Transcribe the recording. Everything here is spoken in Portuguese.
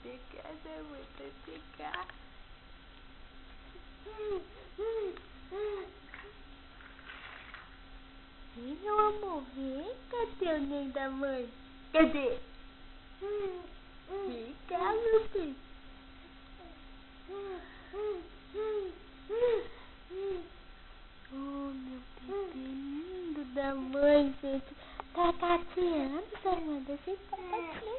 pegar, né, mãe? Vai pegar. Vem, meu amor, vem. Cadê o neném da mãe? Cadê? Vem cá, meu filho. Oh, meu bebê lindo da mãe, gente. Tá cateando, Fernanda? Você tá cateando.